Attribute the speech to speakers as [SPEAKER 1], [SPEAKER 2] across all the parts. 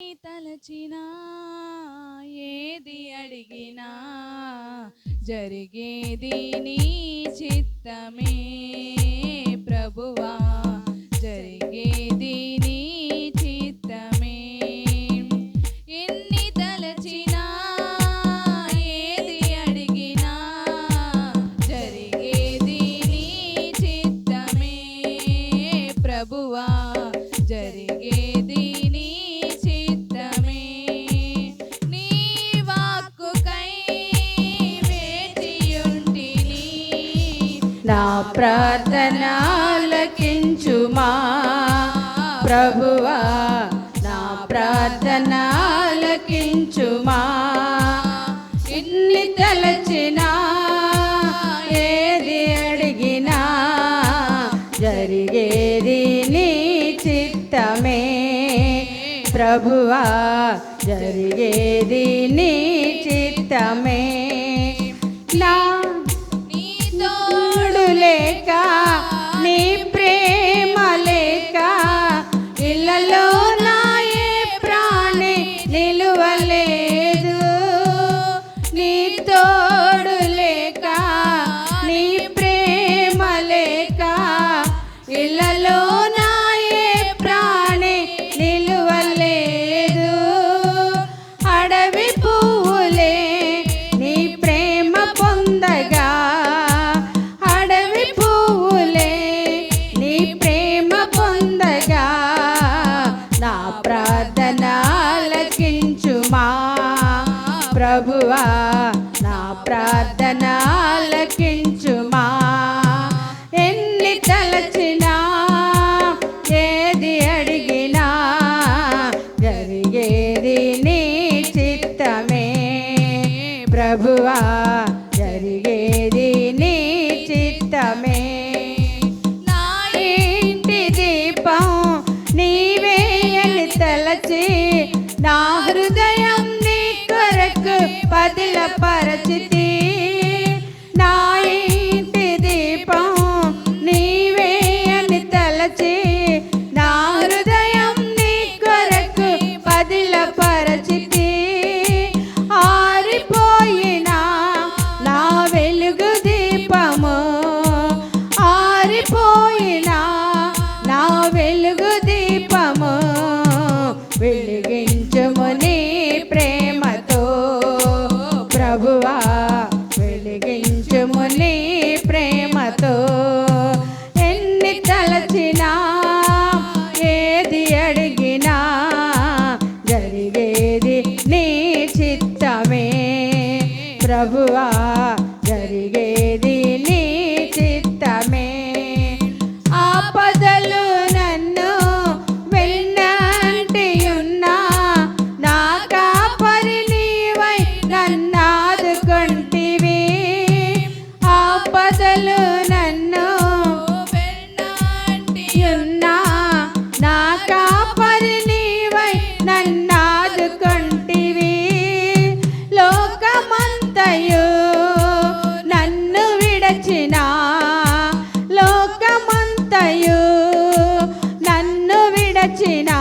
[SPEAKER 1] తలచినా ఏది అడిగినా జరిగేది నీ చిత్తమే ప్రభువా, జరిగేది నీ చిత్తమే. ఎన్ని తలచినా ఏది అడిగినా జరిగేది నీ చిత్తమే ప్రభువా, జరిగేది నీ చిత్తమే. నీ వాక్కుకై వేచియుంటిని, నా ప్రార్థన ఆలకించుమా ప్రభువా, నా ప్రార్థన ఆలకించుమా. ఎన్ని తలచినా ఏది అడిగినా జరిగేది నీ చిత్తమే ప్రభువా, జరిగేది నీ చిత్తమే. నా నీ తోడు లేక, నీ ప్రేమ లేక ఇళ్ళలో నా ఏ ప్రాణి నిలువలేదు. నీ తోడు లేక, నీ ప్రేమ లేక ఇళ్ళలో నా ఏ ప్రాణి నిలువలేదు. అడవి పువ్వులే నీ ప్రేమ పొందగా, అడవి పువ్వులే నీ ప్రేమ పొందగా, నా ప్రార్థన ఆలకించుమా ప్రభువా, నా ప్రార్థన ఆలకించుమా. ఎన్ని తలచినా ఏది అడిగినా జరిగేది నీ చిత్తమే ప్రభువా, జరిగేది నీ చిత్తమే. నా ఇంటి దీపం నీవే అని తలచి, నా హృదయం నీ కొరకు పదిలపరచితి. నా ఇంటి దీపం నీవే అని తలచి, నా హృదయం నీ కొరకు పదిలపరచితి. ఆరిపోయిన నా వెలుగు దీపము, ఆరిపోయిన నా వెలుగు దీపము వెలిగించుము నీ ప్రేమతో ప్రభువా, వెలిగించుము నీ ప్రేమతో. ఎన్ని తలచినా ఏది అడిగినా జరిగేది నీ చిత్తమే ప్రభువా, జరిగేది నీ చిత్తమే. ఆపదలు నన్ను వెన్నంటియున్నా, నా కాపరి నీవై నన్నాదుకొంటివి. ఆపదలు నన్ను వెన్నంటియున్నా, నా కాపరి నీవై నన్నాదుకొంటివి. లోకమంతయు నన్ను విడచినా, లోకమంతయు నన్ను విడచినా,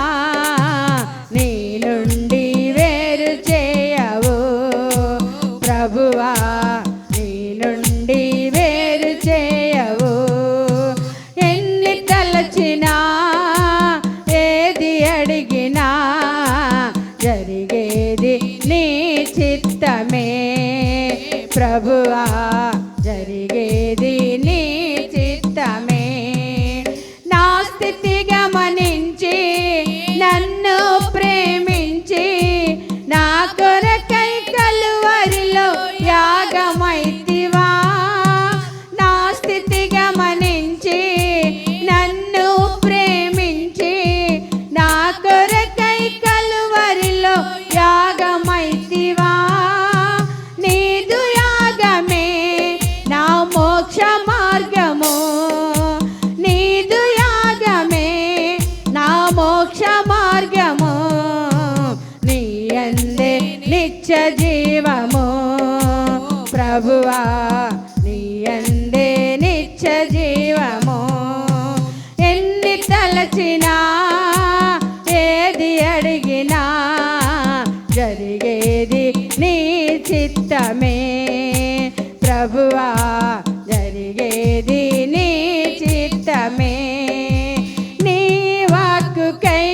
[SPEAKER 1] నీ నుండి వేరు చేయవు ప్రభువా, నీ నుండి వేరు చేయవు. ఎన్ని తలచినా ఏది అడిగినా జరిగేది నీ చిత్తమే ప్రభువా, జరిగేది నీ చిత్తమే. నా స్థితి గమనించి నన్ను ప్రేమించి, నా కొరకై కలువరిలో యాగమైతివా. నా స్థితి గమనించి నన్ను ప్రేమించి, నా కొరకై కలువరిలో యాగమైతివా. నీదు యాగమే నా మోక్ష మార్గము, నీదు యాగమే నా మోక్ష మార్గము. నీ యందే నిత్య జీవము ప్రభువా, నీ యందే నిత్య జీవము. ఎన్ని తలచినా ఏది అడిగినా జరిగేది నీ చిత్తమే ప్రభువా జరిగేది నీ చిత్తమే నీ వాక్కుకై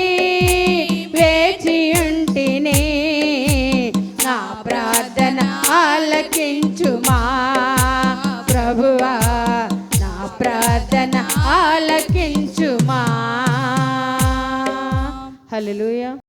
[SPEAKER 1] వేచియుంటిని నా ప్రార్థన ఆలకించుమా ప్రభువా నా ప్రార్థన ఆలకించుమా హల్లెలూయా.